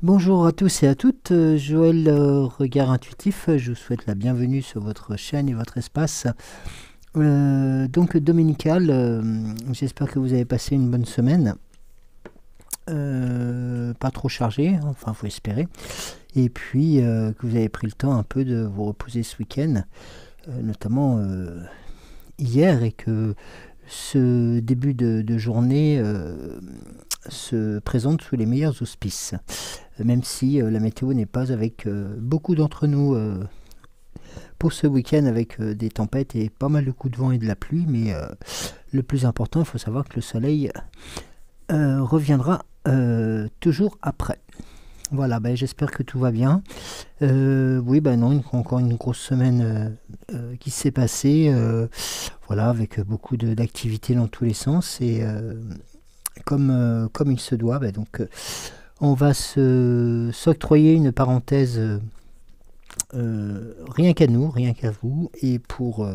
Bonjour à tous et à toutes, Joël Regard Intuitif, je vous souhaite la bienvenue sur votre chaîne et votre espace donc dominical. J'espère que vous avez passé une bonne semaine, pas trop chargée, enfin faut espérer, et puis que vous avez pris le temps un peu de vous reposer ce week-end, notamment hier, et que ce début de journée se présente sous les meilleurs auspices, même si la météo n'est pas avec beaucoup d'entre nous pour ce week-end, avec des tempêtes et pas mal de coups de vent et de la pluie, mais le plus important, il faut savoir que le soleil reviendra toujours après. Voilà, ben, j'espère que tout va bien. Oui, ben non, encore une grosse semaine qui s'est passée, voilà, avec beaucoup d'activités dans tous les sens, et comme il se doit, ben donc on va s'octroyer une parenthèse rien qu'à nous, rien qu'à vous, et pour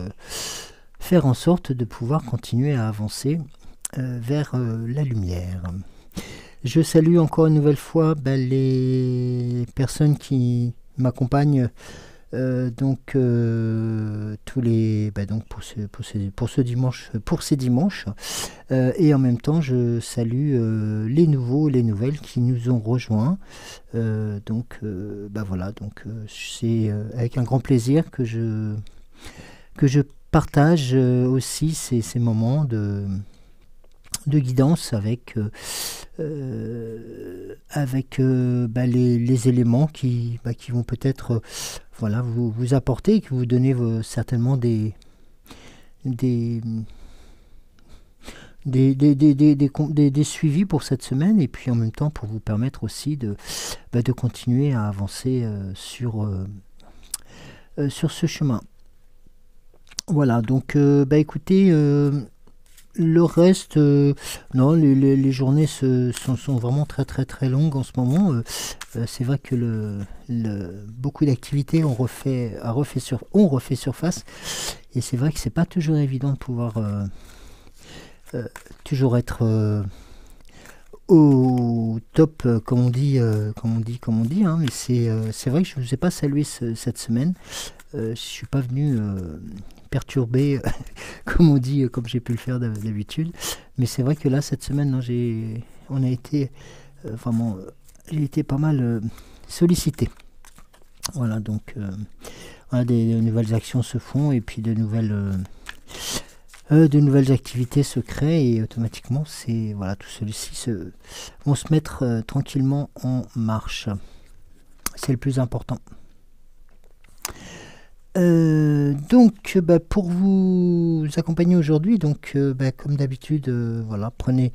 faire en sorte de pouvoir continuer à avancer vers la lumière. Je salue encore une nouvelle fois les personnes qui m'accompagnent tous les donc pour ce dimanche, pour ces dimanches, et en même temps je salue les nouveaux, les nouvelles qui nous ont rejoints. Voilà, c'est avec un grand plaisir que je partage aussi ces moments de guidance avec les éléments qui vont peut-être voilà, vous apporter, qui vous donner certainement des, des suivis pour cette semaine, et puis en même temps pour vous permettre aussi de continuer à avancer sur ce chemin. Voilà, donc écoutez, le reste, non, les journées sont vraiment très très très longues en ce moment. C'est vrai que beaucoup d'activités ont refait surface, et c'est vrai que c'est pas toujours évident de pouvoir toujours être au top, comme on dit, hein, mais c'est vrai que je ne vous ai pas salué cette semaine. Je suis pas venu perturber, comme on dit, comme j'ai pu le faire d'habitude. Mais c'est vrai que là, cette semaine, non, j'ai été pas mal sollicité. Voilà, donc voilà, de nouvelles actions se font, et puis de nouvelles activités se créent, et automatiquement, voilà, tout ceci vont se mettre tranquillement en marche. C'est le plus important. Pour vous accompagner aujourd'hui, comme d'habitude, voilà, prenez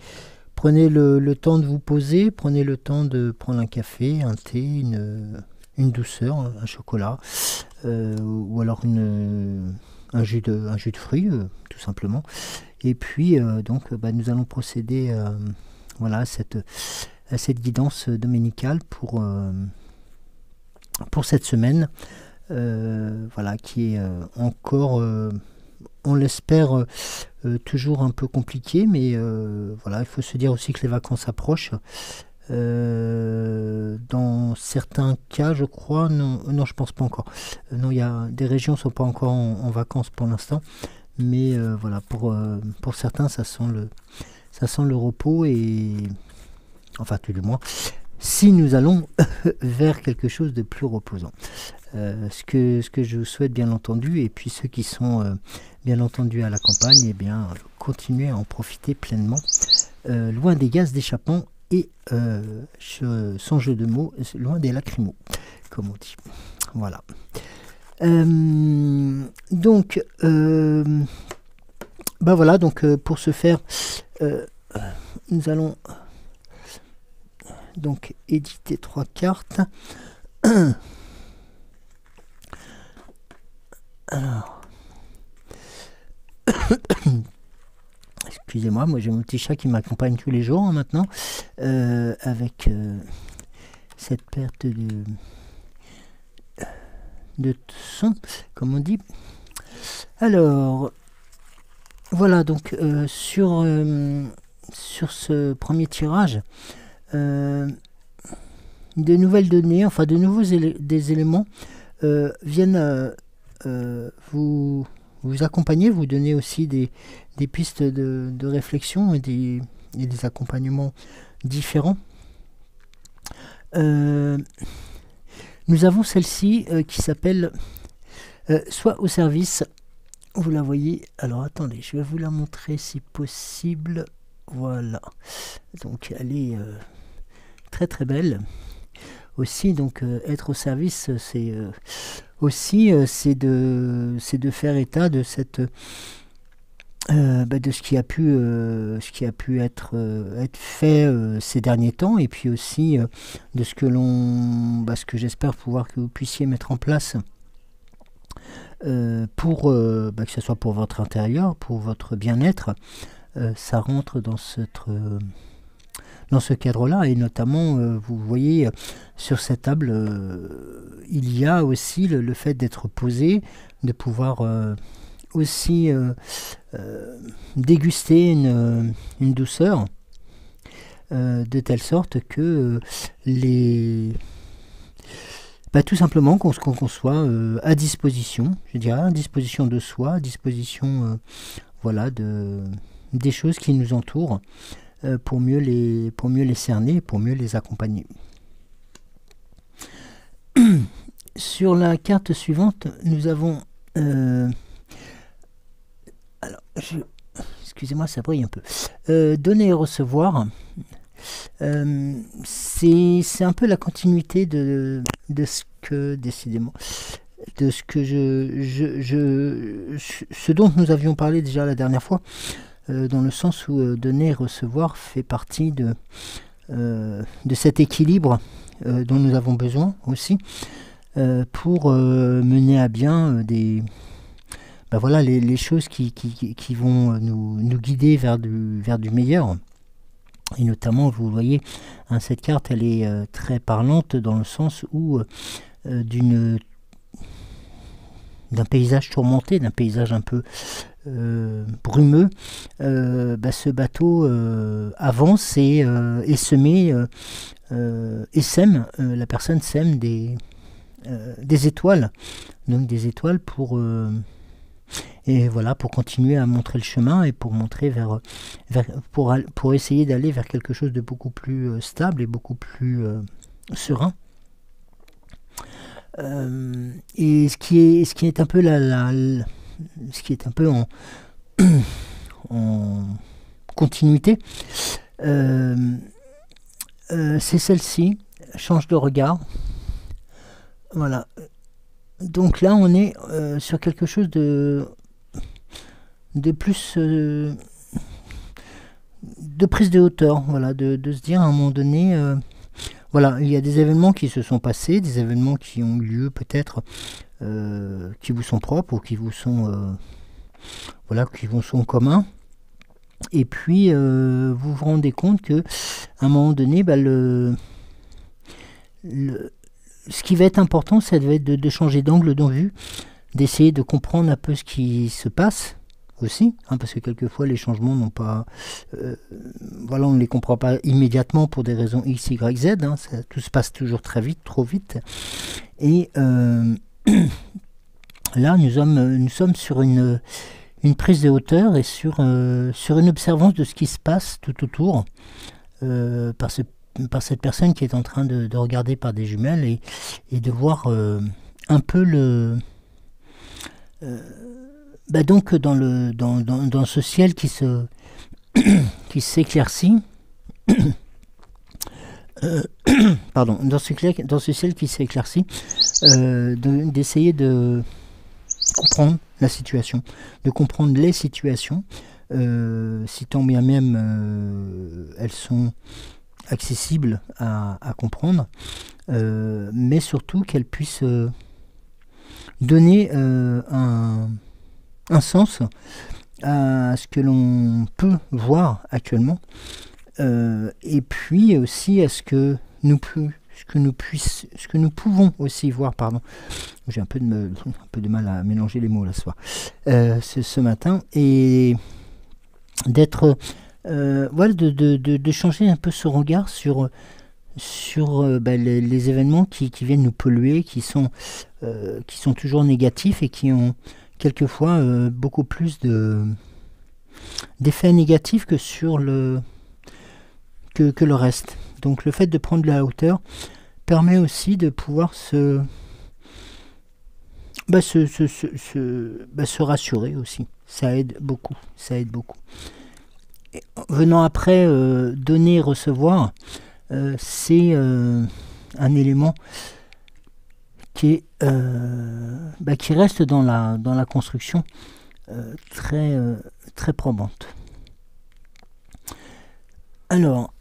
le temps de vous poser, prenez le temps de prendre un café, un thé, une douceur, un chocolat, ou alors un jus de fruits, tout simplement. Et puis nous allons procéder voilà, à cette guidance dominicale pour cette semaine. Voilà, qui est encore, on l'espère, toujours un peu compliqué, mais voilà, il faut se dire aussi que les vacances approchent. Dans certains cas, je crois, non, je pense pas encore. Non, il y a des régions sont pas encore en vacances pour l'instant, mais voilà, pour certains, ça sent le repos, et enfin tout du moins, si nous allons vers quelque chose de plus reposant. Ce que je vous souhaite, bien entendu, et puis ceux qui sont bien entendu à la campagne, eh bien, continuez à en profiter pleinement, loin des gaz d'échappement, et sans jeu de mots, loin des lacrymos, comme on dit. Voilà. Voilà, pour ce faire, nous allons donc éditer 3 cartes. Alors, excusez-moi, moi j'ai mon petit chat qui m'accompagne tous les jours, hein, maintenant, avec cette perte de son, comme on dit. Alors, voilà, donc sur ce premier tirage, de nouvelles données, enfin de nouveaux des éléments viennent vous accompagner, vous donner aussi des pistes de réflexion et des accompagnements différents. Nous avons celle-ci qui s'appelle Soit au service. Vous la voyez. Alors attendez, je vais vous la montrer si possible. Voilà. Donc elle est très très belle. Aussi, donc être au service, c'est aussi c'est de faire état de cette de ce qui a pu être fait ces derniers temps, et puis aussi de ce que ce que j'espère pouvoir que vous puissiez mettre en place pour que ce soit pour votre intérieur, pour votre bien-être. Ça rentre dans ce cadre-là, et notamment vous voyez sur cette table il y a aussi le fait d'être posé, de pouvoir aussi déguster une douceur de telle sorte que tout simplement qu'on soit à disposition, je dirais, à disposition de soi, à disposition voilà, des choses qui nous entourent, pour mieux les cerner, pour mieux les accompagner. Sur la carte suivante, nous avons excusez-moi, ça brille un peu. Donner et recevoir. C'est un peu la continuité de ce que, décidément, de ce que ce dont nous avions parlé déjà la dernière fois, dans le sens où donner et recevoir fait partie de cet équilibre dont nous avons besoin aussi pour mener à bien voilà, les choses qui vont nous guider vers du meilleur. Et notamment, vous voyez, hein, cette carte, elle est très parlante dans le sens où d'un paysage tourmenté, d'un paysage un peu brumeux, ce bateau avance et se met et sème, la personne sème des étoiles, donc des étoiles pour continuer à montrer le chemin et pour montrer pour essayer d'aller vers quelque chose de beaucoup plus stable et beaucoup plus serein. Et ce qui est un peu ce qui est un peu en continuité, c'est celle-ci, change de regard. Voilà. Donc là, on est sur quelque chose de plus de prise de hauteur, voilà, de se dire à un moment donné, voilà, il y a des événements qui se sont passés, des événements qui ont eu lieu peut-être, qui vous sont propres ou qui vous sont communs. Et puis vous vous rendez compte que à un moment donné, ce qui va être important, ça va être de changer d'angle de vue, d'essayer de comprendre un peu ce qui se passe aussi, hein, parce que quelquefois les changements n'ont pas, on ne les comprend pas immédiatement pour des raisons X, Y, Z, hein, tout se passe toujours très vite, trop vite, et là nous sommes sur une prise de hauteur et sur une observance de ce qui se passe tout autour, par cette personne qui est en train de regarder par des jumelles et de voir un peu donc dans ce ciel qui s'éclaircit, pardon, dans ce ciel qui s'éclaircit, d'essayer de comprendre la situation, de comprendre les situations, si tant bien même elles sont accessibles à comprendre, mais surtout qu'elles puissent donner un sens à ce que l'on peut voir actuellement, et puis aussi à ce que nous pouvons aussi voir, pardon, j'ai un peu de mal à mélanger les mots là ce matin, et d'être de changer un peu ce regard sur sur les événements qui viennent nous polluer, qui sont toujours négatifs et qui ont quelquefois beaucoup plus d'effets négatifs que sur que le reste. Donc le fait de prendre de la hauteur permet aussi de pouvoir se rassurer aussi. Ça aide beaucoup. Et venant après, donner et recevoir, c'est un élément qui reste dans la construction très probante. Alors,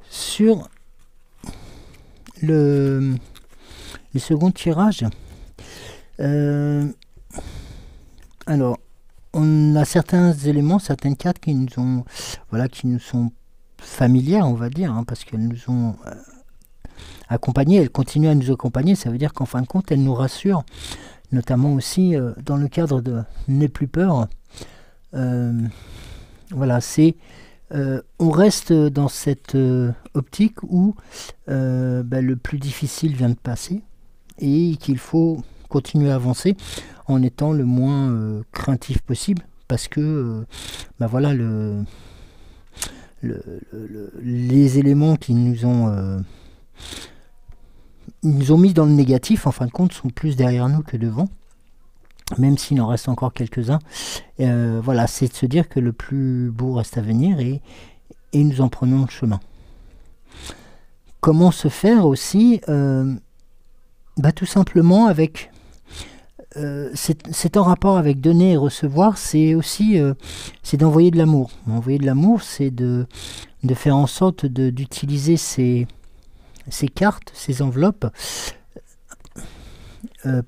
sur le second tirage, alors on a certains éléments, certaines cartes qui nous sont familières, on va dire, hein, parce qu'elles nous ont accompagnés, elles continuent à nous accompagner. Ça veut dire qu'en fin de compte, elles nous rassurent, notamment aussi dans le cadre de N'aie plus peur. Voilà, on reste dans cette optique où le plus difficile vient de passer et qu'il faut continuer à avancer en étant le moins craintif possible, parce que les éléments qui nous ont mis dans le négatif, en fin de compte, sont plus derrière nous que devant, même s'il en reste encore quelques-uns. Voilà, c'est de se dire que le plus beau reste à venir et nous en prenons le chemin. Comment se faire aussi tout simplement avec... c'est en rapport avec donner et recevoir, c'est aussi c'est d'envoyer de l'amour. Envoyer de l'amour, c'est de faire en sorte d'utiliser ces cartes, ces enveloppes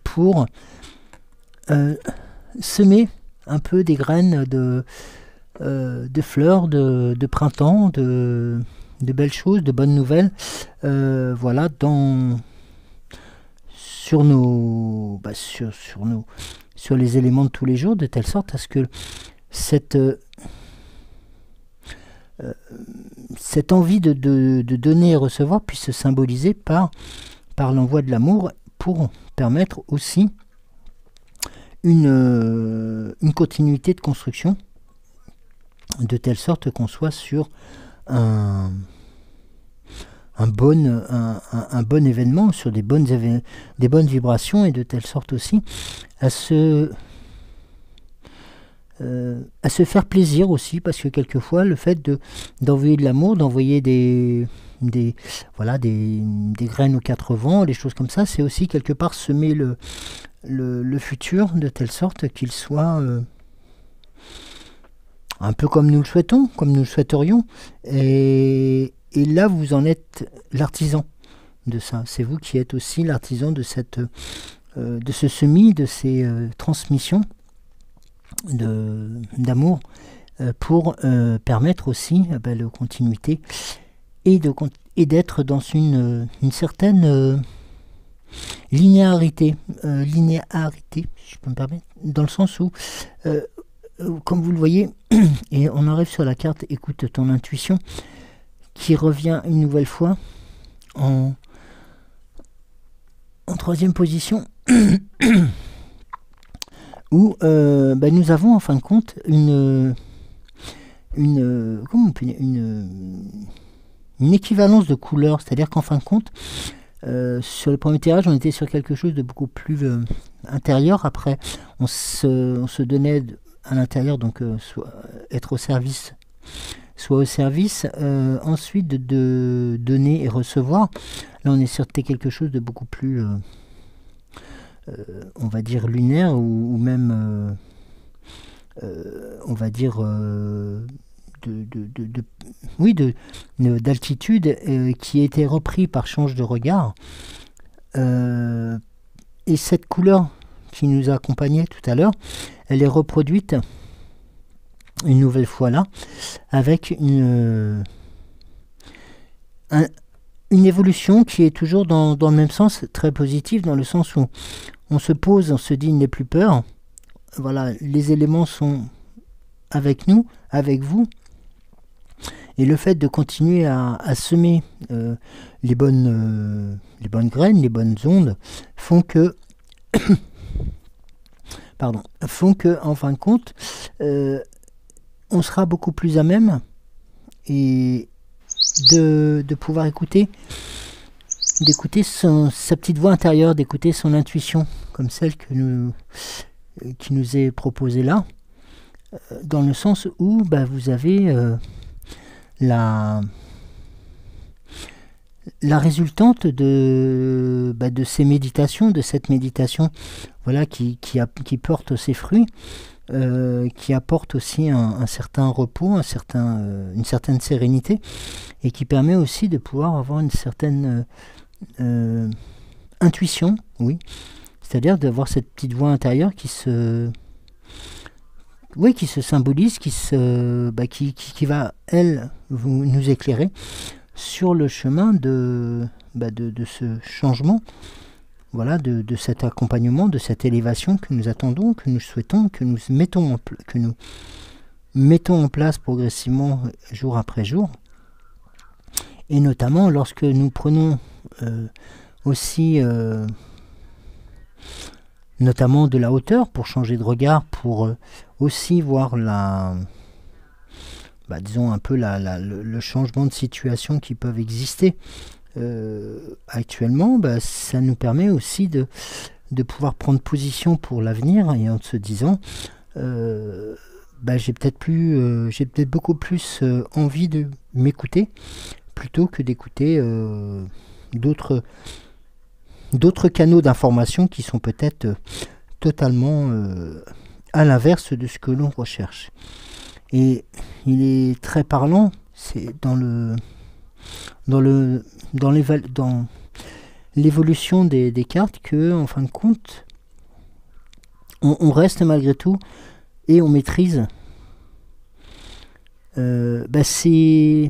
pour semer un peu des graines de fleurs, de printemps, de belles choses, de bonnes nouvelles, voilà, sur les éléments de tous les jours, de telle sorte à ce que cette envie de donner et recevoir puisse se symboliser par l'envoi de l'amour, pour permettre aussi une continuité de construction, de telle sorte qu'on soit sur un bon événement, sur des bonnes vibrations, et de telle sorte aussi à se faire plaisir aussi, parce que quelquefois le fait d'envoyer de l'amour, d'envoyer des graines aux quatre vents, des choses comme ça, c'est aussi quelque part semer le futur de telle sorte qu'il soit un peu comme nous le souhaitons, comme nous le souhaiterions, et là vous en êtes l'artisan de ça. C'est vous qui êtes aussi l'artisan de ce semis, de ces transmissions d'amour, pour permettre aussi la continuité et d'être dans une certaine linéarité, si je peux me permettre, dans le sens où, comme vous le voyez, et on arrive sur la carte écoute ton intuition, qui revient une nouvelle fois en troisième position, où nous avons en fin de compte une équivalence de couleurs, c'est-à-dire qu'en fin de compte, sur le premier tirage, on était sur quelque chose de beaucoup plus intérieur. Après, on se donnait à l'intérieur, donc soit être au service, soit au service. Ensuite, de donner et recevoir. Là, on est sur quelque chose de beaucoup plus, on va dire, lunaire, ou même, on va dire, d'altitude, qui a été repris par Change de regard. Et cette couleur qui nous accompagnait tout à l'heure, elle est reproduite une nouvelle fois là, avec une évolution qui est toujours dans le même sens, très positive, dans le sens où on se pose, on se dit n'aie plus peur. Voilà, les éléments sont avec nous, avec vous, Et le fait de continuer à semer les bonnes graines, les bonnes ondes, font que, pardon, font que, en fin de compte, on sera beaucoup plus à même et de pouvoir d'écouter sa petite voix intérieure, d'écouter son intuition, comme celle qui nous est proposée là, dans le sens où vous avez la résultante de ces méditations, de cette méditation, voilà, qui porte ses fruits, qui apporte aussi un certain repos, une certaine sérénité, et qui permet aussi de pouvoir avoir une certaine intuition, oui, c'est-à-dire d'avoir cette petite voix intérieure qui se symbolise, qui va, elle, nous éclairer sur le chemin de ce changement, voilà, de cet accompagnement, de cette élévation que nous attendons, que nous souhaitons, que nous mettons en place progressivement jour après jour. Et notamment lorsque nous prenons aussi notamment de la hauteur pour changer de regard, pour aussi voir disons un peu le changement de situation qui peuvent exister actuellement, ça nous permet aussi de pouvoir prendre position pour l'avenir, et en se disant j'ai peut-être beaucoup plus envie de m'écouter plutôt que d'écouter d'autres canaux d'information qui sont peut-être totalement à l'inverse de ce que l'on recherche. Et il est très parlant, c'est dans l'évolution des cartes, que en fin de compte on reste malgré tout et on maîtrise ces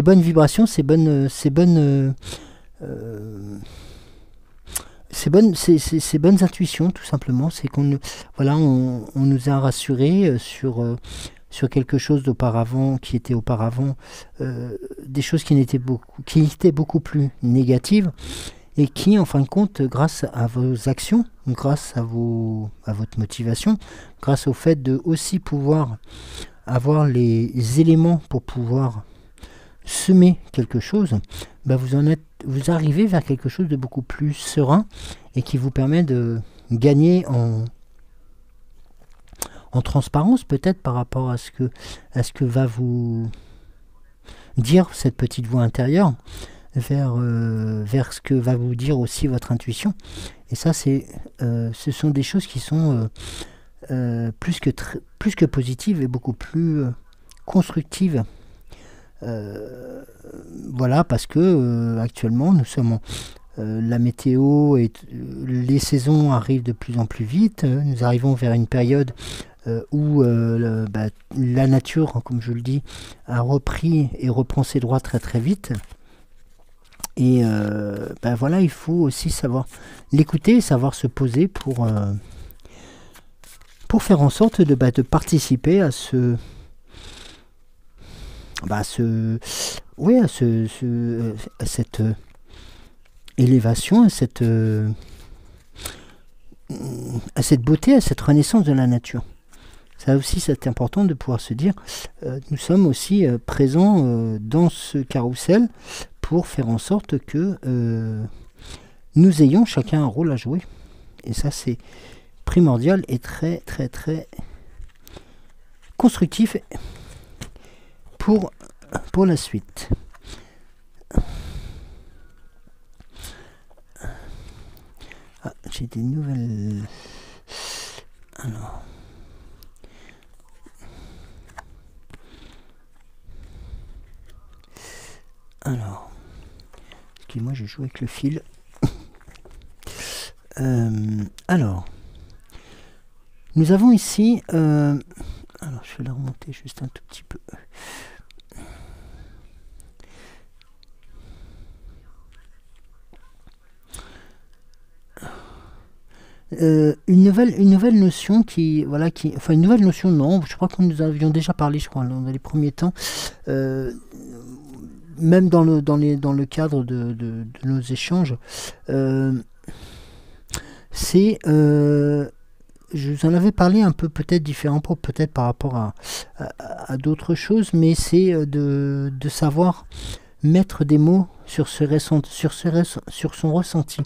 bonnes vibrations, ces bonnes intuitions, tout simplement. C'est qu'on nous a rassurés sur quelque chose qui était auparavant des choses qui étaient beaucoup plus négatives, et qui, en fin de compte, grâce à vos actions, grâce à votre motivation, grâce au fait de aussi pouvoir avoir les éléments pour pouvoir semer quelque chose, vous arrivez vers quelque chose de beaucoup plus serein, et qui vous permet de gagner en transparence, peut-être, par rapport à ce que va vous dire cette petite voix intérieure, vers ce que va vous dire aussi votre intuition. Et ça, ce sont des choses qui sont plus que positives et beaucoup plus constructives. Voilà, parce que actuellement nous sommes la météo et les saisons arrivent de plus en plus vite. Nous arrivons vers une période où la nature, comme je le dis, a repris et reprend ses droits très très vite. Et voilà, il faut aussi savoir l'écouter, savoir se poser pour faire en sorte de participer à cette élévation, à cette beauté, à cette renaissance de la nature. Ça aussi, c'est important de pouvoir se dire, nous sommes aussi présents dans ce carrousel pour faire en sorte que nous ayons chacun un rôle à jouer. Et ça, c'est primordial et très très très constructif pour la suite. J'ai des nouvelles. Alors, excusez-moi, je joue avec le fil. Alors, nous avons ici. Alors, je vais la remonter juste un tout petit peu. une nouvelle notion qui, voilà, enfin une nouvelle notion, non, je crois qu'on nous avions déjà parlé, je crois, dans les premiers temps, même dans le cadre de nos échanges, c'est, je vous en avais parlé un peu peut-être différent, peut-être par rapport à d'autres choses, mais c'est de savoir mettre des mots sur sur son ressenti.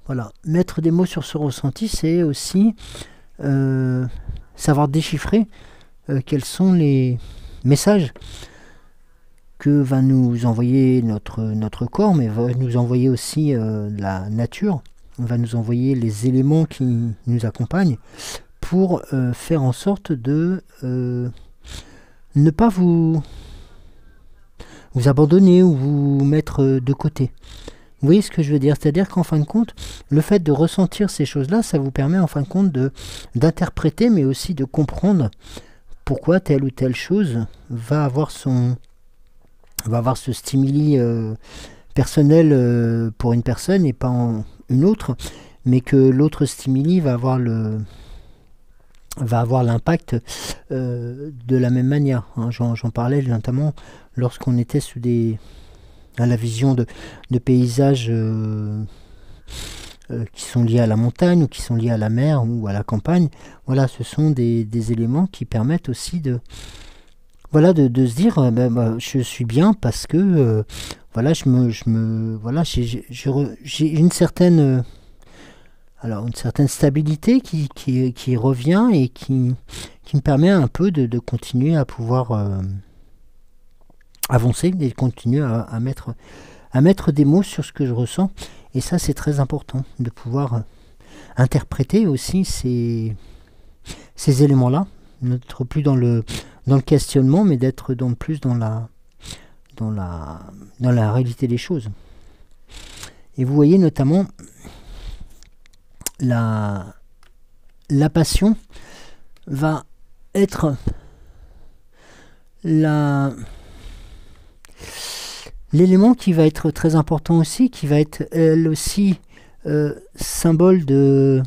Voilà, mettre des mots sur ce ressenti, c'est aussi savoir déchiffrer quels sont les messages que va nous envoyer notre corps, mais va nous envoyer aussi la nature, va nous envoyer les éléments qui nous accompagnent pour faire en sorte de ne pas vous abandonner ou vous mettre de côté. Vous voyez ce que je veux dire? C'est-à-dire qu'en fin de compte, le fait de ressentir ces choses-là, ça vous permet en fin de compte d'interpréter, mais aussi de comprendre pourquoi telle ou telle chose va avoir ce stimuli personnel pour une personne et pas une autre, mais que l'autre stimuli va avoir l'impact de la même manière. Hein. J'en parlais notamment lorsqu'on était à la vision de paysages qui sont liés à la montagne ou qui sont liés à la mer ou à la campagne. Voilà, ce sont des éléments qui permettent aussi de se dire je suis bien parce que voilà, j'ai une certaine stabilité qui revient et qui me permet un peu de continuer à pouvoir avancer et continuer à mettre des mots sur ce que je ressens. Et ça, c'est très important de pouvoir interpréter aussi ces éléments-là, n'être plus dans le questionnement, mais d'être plus dans la réalité des choses. Et vous voyez notamment la passion va être l'élément qui va être très important aussi, qui va être elle aussi symbole de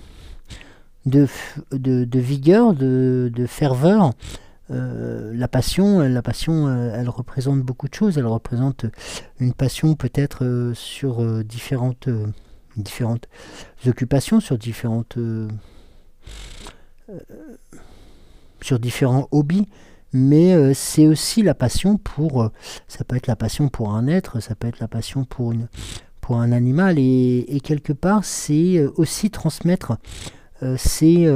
vigueur, de ferveur. La passion, elle représente beaucoup de choses. Elle représente une passion peut-être sur différentes occupations, sur différents hobbies. Mais c'est aussi la passion ça peut être la passion pour un être, ça peut être la passion pour un animal, et quelque part c'est aussi transmettre ses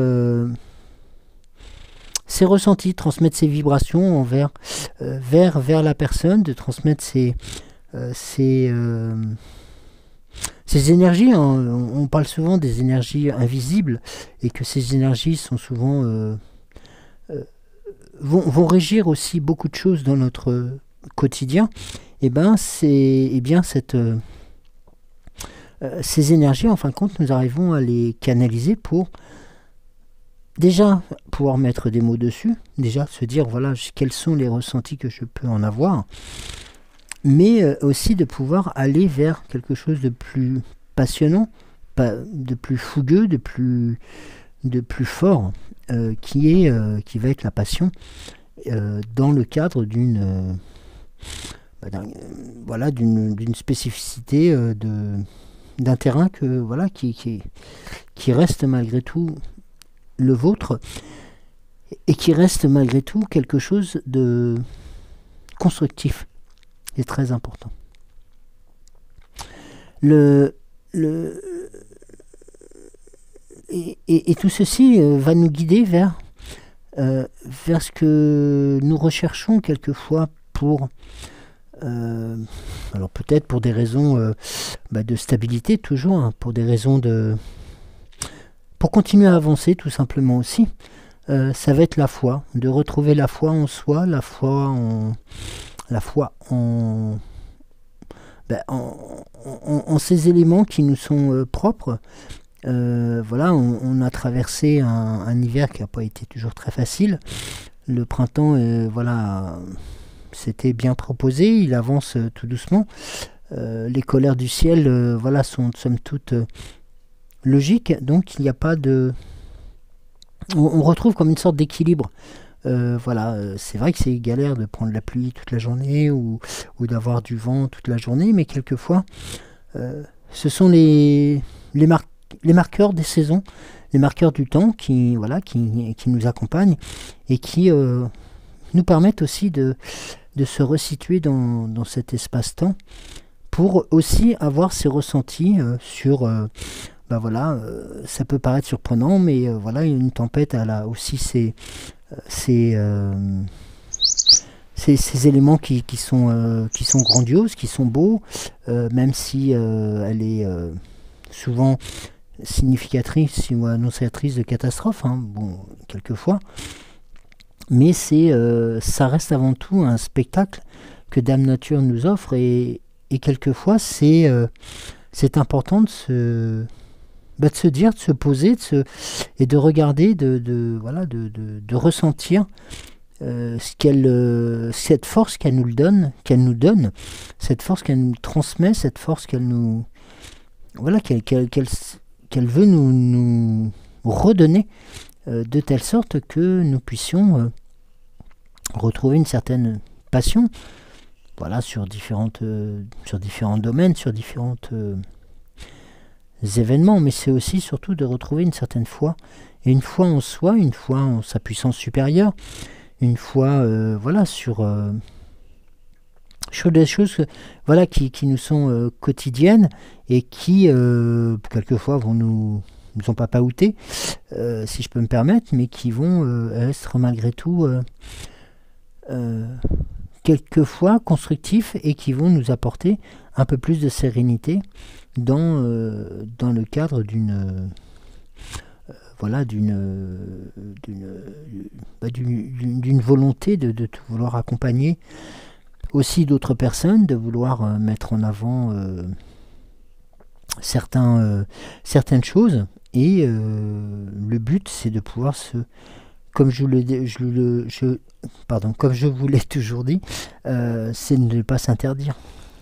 ressentis, transmettre ses vibrations vers la personne, de transmettre ses énergies. Hein. On parle souvent des énergies invisibles, et que ces énergies sont souvent vont régir aussi beaucoup de choses dans notre quotidien. Et ces énergies, en fin de compte, nous arrivons à les canaliser pour déjà pouvoir mettre des mots dessus, déjà se dire voilà quels sont les ressentis que je peux en avoir, mais aussi de pouvoir aller vers quelque chose de plus passionnant, de plus fougueux, de plus fort, qui va être la passion dans le cadre d'une spécificité d'un terrain qui reste malgré tout le vôtre, et qui reste malgré tout quelque chose de constructif. C'est très important. Et tout ceci va nous guider vers ce que nous recherchons quelquefois alors peut-être pour des raisons de stabilité toujours, hein, pour des raisons pour continuer à avancer tout simplement aussi. Ça va être la foi, de retrouver la foi en soi, la foi en ces éléments qui nous sont propres. On a traversé un hiver qui n'a pas été toujours très facile. Le printemps, c'était bien proposé, il avance tout doucement. Les colères du ciel, sont somme toute logique, donc il n'y a pas de... On retrouve comme une sorte d'équilibre. Voilà, c'est vrai que c'est galère de prendre la pluie toute la journée ou d'avoir du vent toute la journée, mais quelquefois, ce sont les marqueurs des saisons, les marqueurs du temps voilà, qui nous accompagnent et qui nous permettent aussi de se resituer dans cet espace-temps pour aussi avoir ces ressentis sur... ben voilà, ça peut paraître surprenant, mais voilà, une tempête, elle a aussi ces, euh, ces éléments qui sont grandioses, qui sont beaux, même si elle est souvent significatrice ou annonciatrice de catastrophes, hein, bon, quelquefois. Mais ça reste avant tout un spectacle que Dame Nature nous offre et quelquefois c'est important de se dire, de se poser et de regarder, voilà, de ressentir cette force qu'elle nous donne, cette force qu'elle nous transmet, cette force qu'elle nous, voilà, qu'elle veut nous redonner de telle sorte que nous puissions retrouver une certaine passion, voilà, sur différents domaines, sur différentes événements, mais c'est aussi surtout de retrouver une certaine foi, et une foi en soi, une foi en sa puissance supérieure, une foi voilà, sur des choses voilà, qui nous sont quotidiennes et qui quelquefois vont nous ont pas paouté, si je peux me permettre, mais qui vont être malgré tout quelquefois constructifs et qui vont nous apporter un peu plus de sérénité dans le cadre d'une voilà, d'une volonté de vouloir accompagner aussi d'autres personnes, de vouloir mettre en avant certaines choses, et le but c'est de pouvoir comme comme je vous l'ai toujours dit, c'est de ne pas s'interdire.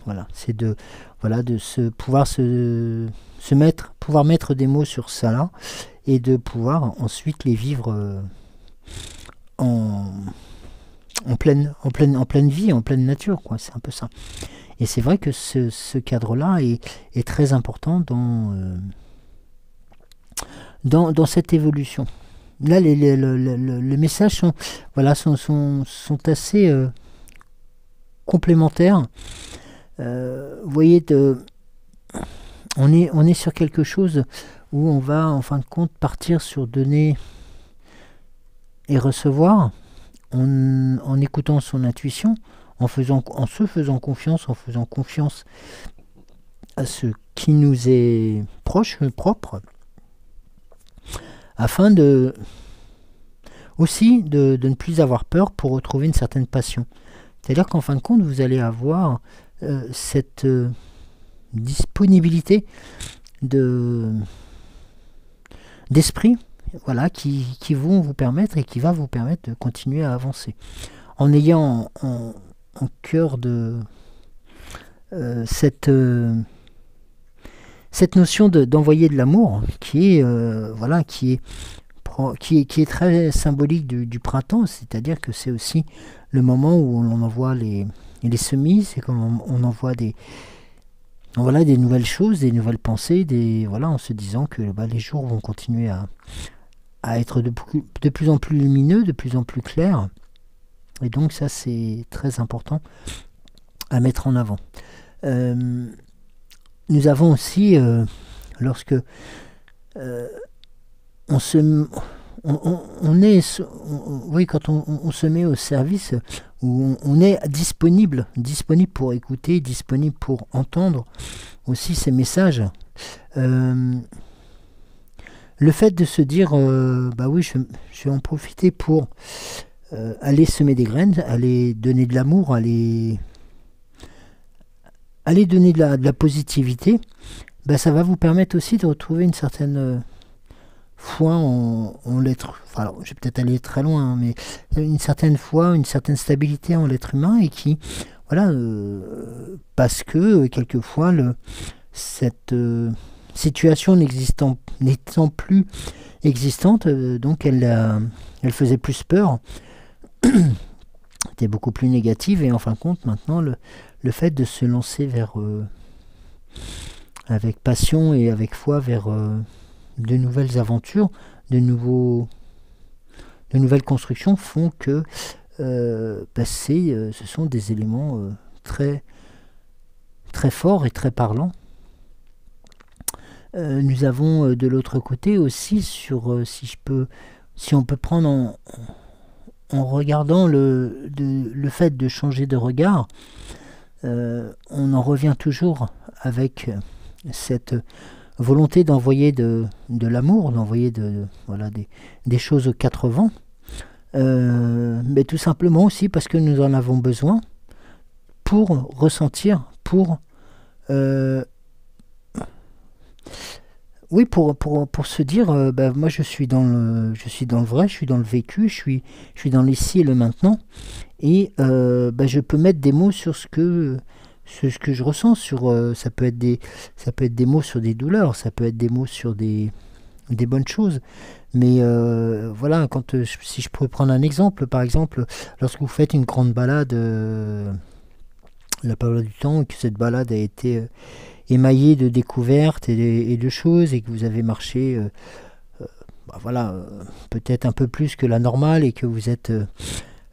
Voilà, c'est de pouvoir mettre des mots sur ça là et de pouvoir ensuite les vivre en pleine vie, en pleine nature, quoi. C'est un peu ça. Et c'est vrai que ce cadre-là est très important dans cette évolution. Là, les messages sont assez complémentaires. Vous voyez, on est sur quelque chose où on va en fin de compte partir sur donner et recevoir en écoutant son intuition, en se faisant confiance, en faisant confiance à ce qui nous est proche, propre, afin aussi de ne plus avoir peur pour retrouver une certaine passion. C'est-à-dire qu'en fin de compte, vous allez avoir cette disponibilité d'esprit, voilà, qui vont vous permettre et qui va vous permettre de continuer à avancer. En ayant en cœur cette notion d'envoyer de l'amour qui est très symbolique du printemps, c'est-à-dire que c'est aussi le moment où on envoie les semis, c'est comme on envoie des nouvelles choses, des nouvelles pensées, en se disant que les jours vont continuer à être de plus en plus lumineux, de plus en plus clairs. Et donc ça, c'est très important à mettre en avant. Nous avons aussi, lorsque quand on se met au service, où on est disponible pour écouter, disponible pour entendre aussi ces messages, le fait de se dire oui, je vais en profiter pour aller semer des graines, aller donner de l'amour, aller donner de la positivité, ça va vous permettre aussi de retrouver une certaine foi en l'être. Enfin, alors, je vais peut-être aller très loin, hein, mais une certaine foi, une certaine stabilité en l'être humain, et qui, voilà, parce que quelquefois situation n'étant plus existante, donc elle faisait plus peur, était beaucoup plus négative, et en fin de compte, maintenant, le fait de se lancer vers, avec passion et avec foi vers de nouvelles aventures, de nouvelles constructions font que ce sont des éléments très, très forts et très parlants. Nous avons de l'autre côté aussi si on peut prendre en regardant le fait de changer de regard, on en revient toujours avec cette volonté d'envoyer de l'amour, d'envoyer des choses aux quatre vents, mais tout simplement aussi parce que nous en avons besoin pour ressentir, pour se dire, moi je suis dans le vrai, je suis dans le vécu, je suis dans l'ici et le maintenant, et je peux mettre des mots sur ce que je ressens, ça peut être des mots sur des douleurs, ça peut être des mots sur des bonnes choses, mais voilà, si je pourrais prendre un exemple, par exemple, lorsque vous faites une grande balade, la période du temps, et que cette balade a été émaillé de découvertes et de choses, et que vous avez marché peut-être un peu plus que la normale, et que vous êtes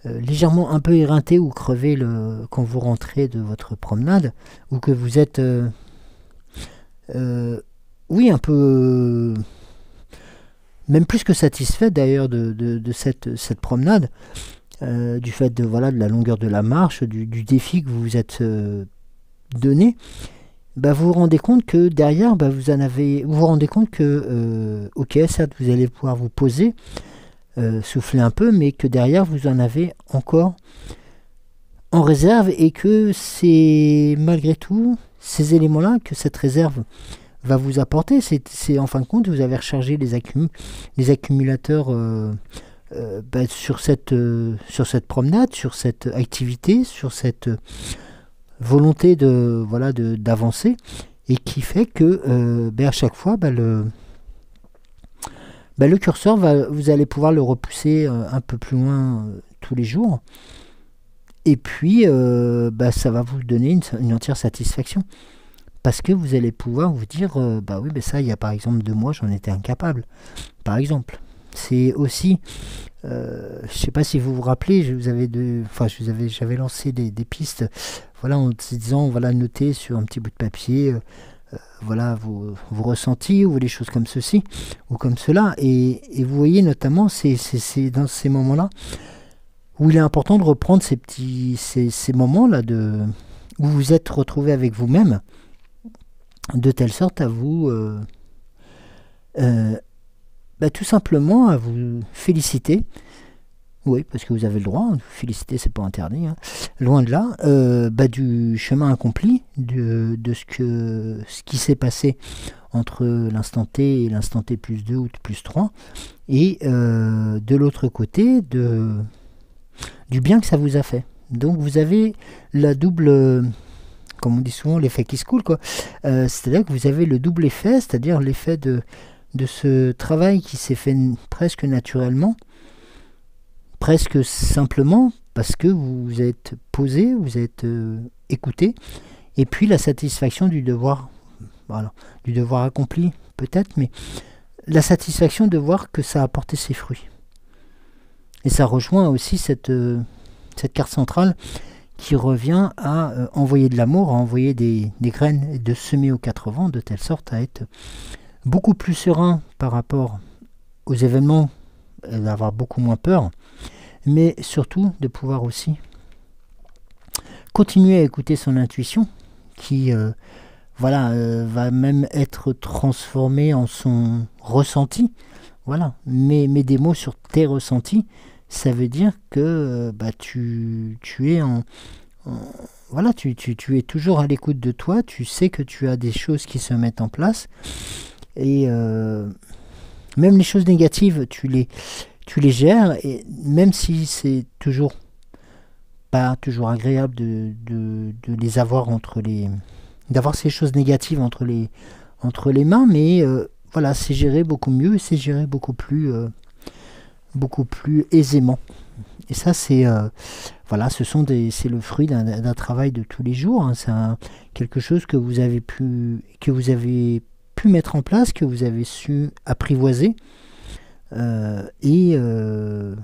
légèrement un peu éreinté ou crevé quand vous rentrez de votre promenade, ou que vous êtes un peu même plus que satisfait d'ailleurs de cette promenade, du fait de la longueur de la marche, du défi que vous vous êtes donné. Vous vous rendez compte que derrière, vous vous rendez compte que, ok, certes, vous allez pouvoir vous poser, souffler un peu, mais que derrière, vous en avez encore en réserve, et que c'est malgré tout ces éléments-là que cette réserve va vous apporter. C'est en fin de compte, vous avez rechargé les accumulateurs sur cette promenade, sur cette activité, sur cette volonté d'avancer, et qui fait que à chaque fois le curseur vous allez pouvoir le repousser un peu plus loin tous les jours, et puis ça va vous donner une entière satisfaction, parce que vous allez pouvoir vous dire ça, il y a par exemple 2 mois j'en étais incapable, par exemple. C'est aussi je sais pas si vous vous rappelez, j'avais lancé des pistes, en se disant, noter sur un petit bout de papier vos ressentis, ou des choses comme ceci ou comme cela, et vous voyez notamment c'est dans ces moments là où il est important de reprendre ces moments là où vous êtes retrouvé avec vous-même, de telle sorte à vous tout simplement à vous féliciter. Oui, parce que vous avez le droit, vous féliciter, c'est pas interdit, hein. Loin de là, du chemin accompli, de ce qui s'est passé entre l'instant T et l'instant T plus 2 ou plus 3, et de l'autre côté, du bien que ça vous a fait. Donc vous avez la double, comme on dit souvent, l'effet qui se coule, quoi. C'est-à-dire que vous avez le double effet, c'est-à-dire l'effet de ce travail qui s'est fait presque naturellement, presque simplement, parce que vous êtes posé, vous êtes écouté, et puis la satisfaction du devoir accompli peut-être, mais la satisfaction de voir que ça a apporté ses fruits. Et ça rejoint aussi cette carte centrale qui revient à envoyer de l'amour, à envoyer des graines, et de semer aux 4 vents, de telle sorte à être beaucoup plus serein par rapport aux événements, d'avoir beaucoup moins peur, mais surtout de pouvoir aussi continuer à écouter son intuition, qui va même être transformée en son ressenti. Mets des mots sur tes ressentis, ça veut dire que tu es tu es toujours à l'écoute de toi, tu sais que tu as des choses qui se mettent en place, et même les choses négatives, tu les gères, et même si c'est pas toujours agréable de les avoir d'avoir ces choses négatives entre entre les mains, mais voilà, c'est géré beaucoup mieux, c'est géré beaucoup plus aisément. Et ça, c'est voilà, c'est le fruit d'un travail de tous les jours. Hein. C'est quelque chose que vous avez pu mettre en place, que vous avez su apprivoiser, et de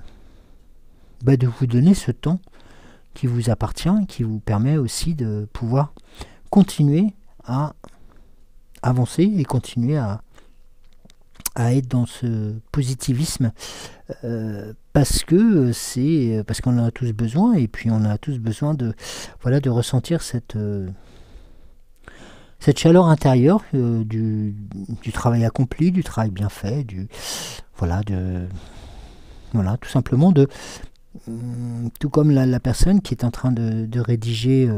vous donner ce temps qui vous appartient, qui vous permet aussi de pouvoir continuer à avancer et continuer à être dans ce positivisme, parce qu'on en a tous besoin, et puis on a tous besoin de ressentir cette chaleur intérieure, du travail accompli, du travail bien fait, tout simplement tout comme la personne qui est en train de rédiger,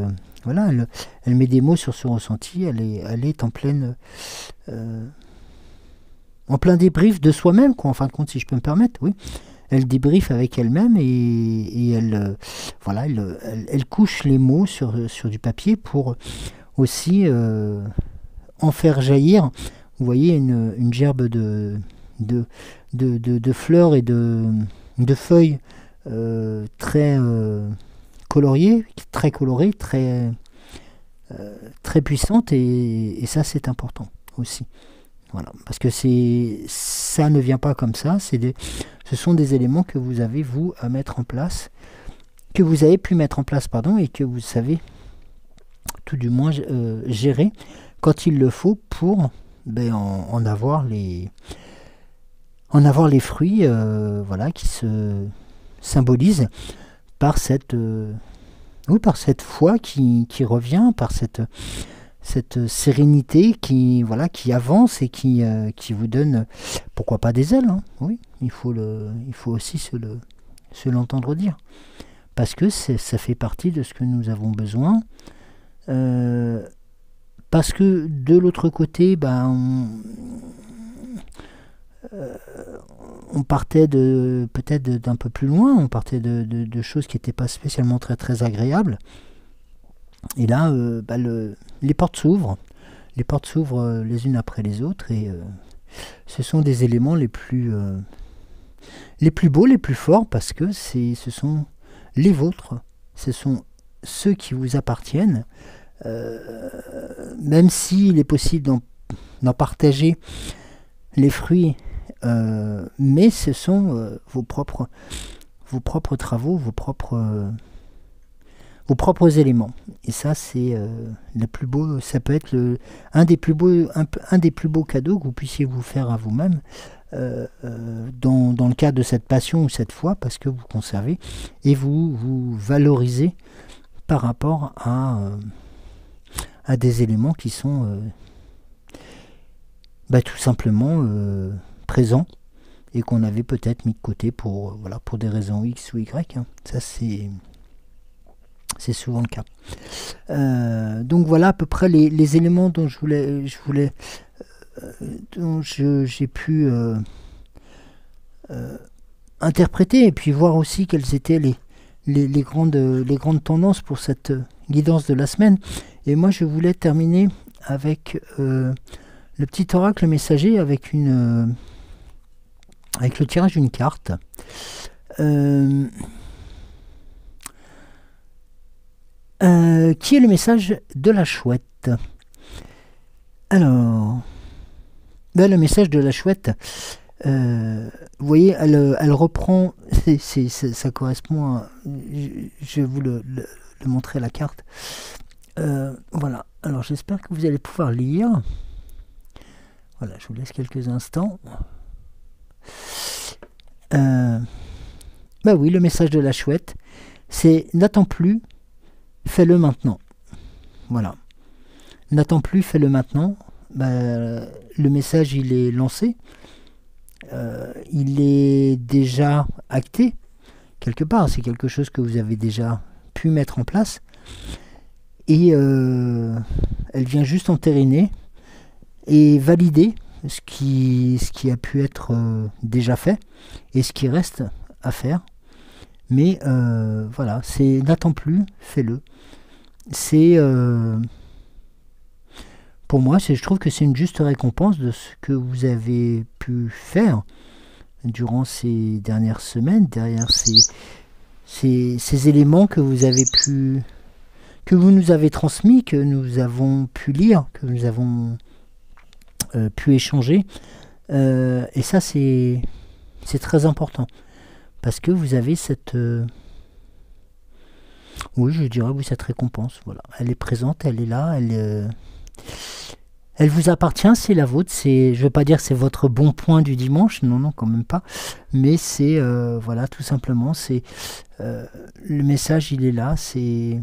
elle met des mots sur son ressenti, elle est en plein débrief de soi-même, quoi, en fin de compte, si je peux me permettre, oui. Elle débriefe avec elle-même, et elle couche les mots sur du papier pour aussi en faire jaillir, vous voyez, une gerbe de fleurs et de feuilles très colorées, très puissantes, et ça, c'est important aussi. Voilà, parce que ça ne vient pas comme ça, ce sont des éléments que vous avez, vous, à mettre en place, que vous avez pu mettre en place, pardon, et que vous savez tout du moins gérer quand il le faut pour en avoir les fruits, qui se symbolisent par cette foi qui revient, par cette sérénité qui avance et qui vous donne, pourquoi pas, des ailes, hein. Oui, il faut aussi se l'entendre dire, parce que ça fait partie de ce que nous avons besoin, parce que de l'autre côté, on partait peut-être d'un peu plus loin, on partait de choses qui n'étaient pas spécialement très très agréables. Et là, les portes s'ouvrent. Les portes s'ouvrent les unes après les autres, et ce sont des éléments les plus beaux, les plus forts, parce que ce sont les vôtres. Ce sont ceux qui vous appartiennent. Même s'il est possible d'en partager les fruits, mais ce sont vos propres travaux, vos propres éléments. Et ça, c'est le plus beau. Ça peut être un des plus beaux cadeaux que vous puissiez vous faire à vous-même, dans le cadre de cette passion ou cette foi, parce que vous conservez et vous valorisez par rapport à des éléments qui sont tout simplement présents, et qu'on avait peut-être mis de côté pour des raisons X ou Y, hein. Ça, c'est souvent le cas. Donc voilà à peu près les éléments dont j'ai pu interpréter, et puis voir aussi quelles étaient les grandes tendances pour cette guidance de la semaine. Et moi, je voulais terminer avec le petit oracle messager, avec le tirage d'une carte. Qui est le message de la chouette. Alors, le message de la chouette, vous voyez, elle reprend, ça correspond à, je vais vous le montrer, la carte. Voilà, alors j'espère que vous allez pouvoir lire. Voilà, je vous laisse quelques instants. Oui, le message de la chouette, c'est « N'attends plus, fais-le maintenant ». Voilà. N'attends plus, fais-le maintenant. Le message, il est lancé. Il est déjà acté, quelque part. C'est quelque chose que vous avez déjà pu mettre en place. Et elle vient juste entériner et valider ce qui a pu être déjà fait et ce qui reste à faire. Mais voilà, c'est n'attends plus, fais-le. C'est pour moi, je trouve que c'est une juste récompense de ce que vous avez pu faire durant ces dernières semaines, derrière ces éléments que vous avez que vous nous avez transmis, que nous avons pu lire, que nous avons pu échanger. Et ça, c'est très important. Parce que vous avez cette... oui, je dirais, oui, cette récompense. Voilà. Elle est présente, elle est là, elle vous appartient, c'est la vôtre. Je ne veux pas dire que c'est votre bon point du dimanche, non, non, quand même pas. Mais c'est, voilà, tout simplement, c'est le message, il est là. C'est,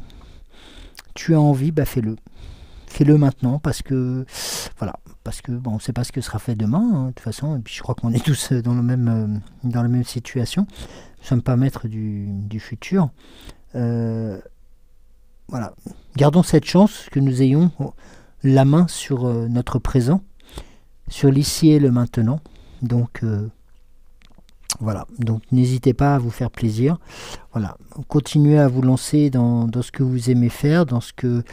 tu as envie, bah fais-le. Fais-le maintenant, parce que, voilà, parce que bon, on ne sait pas ce que sera fait demain, hein, de toute façon. Et puis je crois qu'on est tous dans la même situation. Nous ne sommes pas maîtres du futur. Voilà, gardons cette chance que nous ayons la main sur notre présent, sur l'ici et le maintenant. Donc voilà, donc n'hésitez pas à vous faire plaisir. Voilà, continuez à vous lancer dans ce que vous aimez faire, dans ce que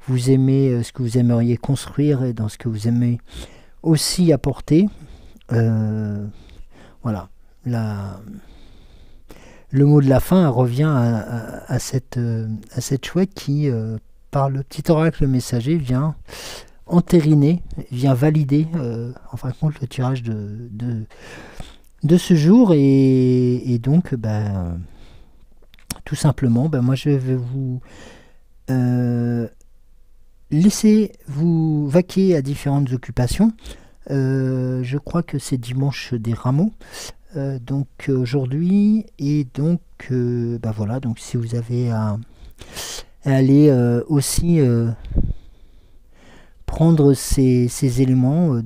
vous aimez, ce que vous aimeriez construire et dans ce que vous aimez aussi apporter. Voilà, le mot de la fin revient à cette chouette qui, par le petit oracle messager, vient entériner, vient valider, en fin de compte, le tirage de ce jour. Et donc, tout simplement, moi, je vais vous laisser vous vaquer à différentes occupations. Je crois que c'est dimanche des Rameaux. Donc aujourd'hui, et donc voilà, donc si vous avez à aller aussi prendre ces éléments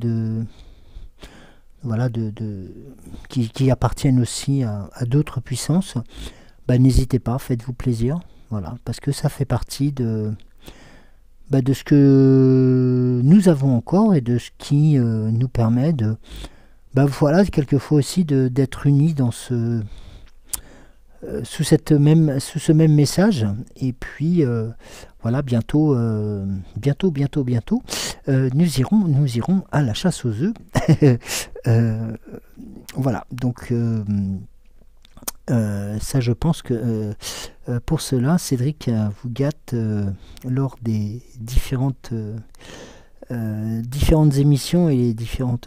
voilà, qui appartiennent aussi à d'autres puissances, n'hésitez pas, faites-vous plaisir, voilà, parce que ça fait partie de ce que nous avons encore et de ce qui nous permet de voilà, quelquefois aussi d'être unis dans sous ce même message. Et puis voilà, bientôt, nous irons à la chasse aux œufs. Voilà, donc ça, je pense que pour cela, Cédric vous gâte lors des différentes émissions et les différents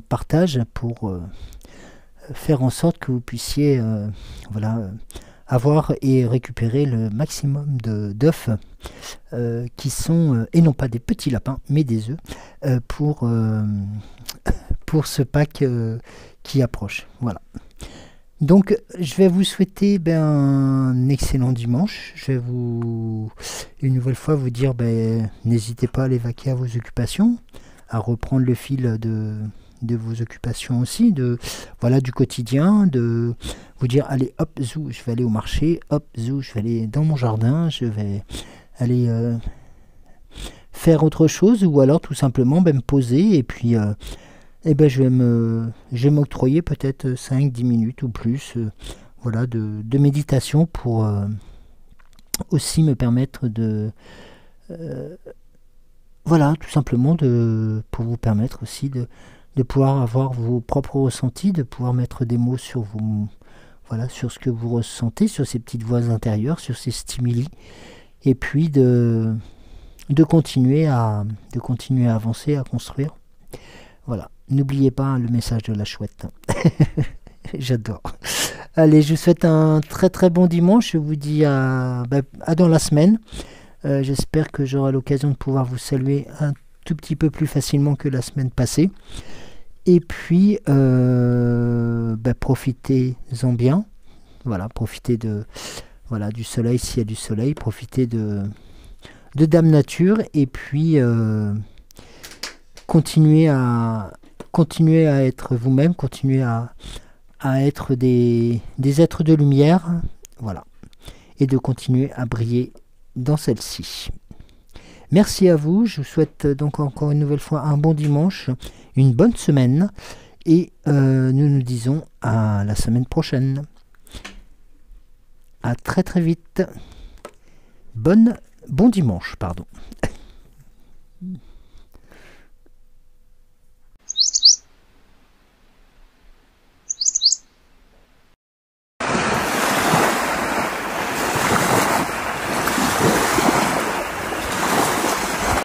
partages pour faire en sorte que vous puissiez voilà, avoir et récupérer le maximum d'œufs qui sont, et non pas des petits lapins, mais des œufs, pour ce pack qui approche. Voilà. Donc, je vais vous souhaiter un excellent dimanche. Je vais une nouvelle fois vous dire, n'hésitez pas à aller vaquer à vos occupations, à reprendre le fil de vos occupations aussi, voilà, du quotidien, de vous dire, allez, hop, zou, je vais aller au marché, hop, zou, je vais aller dans mon jardin, je vais aller faire autre chose, ou alors tout simplement me poser, et puis je vais m'octroyer peut-être 5-10 minutes ou plus voilà, de méditation pour aussi me permettre voilà, tout simplement pour vous permettre aussi de pouvoir avoir vos propres ressentis, de pouvoir mettre des mots sur voilà, sur ce que vous ressentez, sur ces petites voix intérieures, sur ces stimuli, et puis de continuer à avancer, à construire. Voilà, n'oubliez pas le message de la chouette. J'adore. Allez, je vous souhaite un très très bon dimanche. Je vous dis à dans la semaine. J'espère que j'aurai l'occasion de pouvoir vous saluer un tout petit peu plus facilement que la semaine passée. Et puis, profitez-en bien. Voilà, profitez du soleil s'il y a du soleil. Profitez de Dame Nature. Et puis, continuez à être vous-même. Continuez à être des êtres de lumière. Voilà. Et de continuer à briller dans celle-ci. Merci à vous, je vous souhaite donc encore une nouvelle fois un bon dimanche, une bonne semaine, et nous nous disons à la semaine prochaine. À très très vite. Bon dimanche, pardon.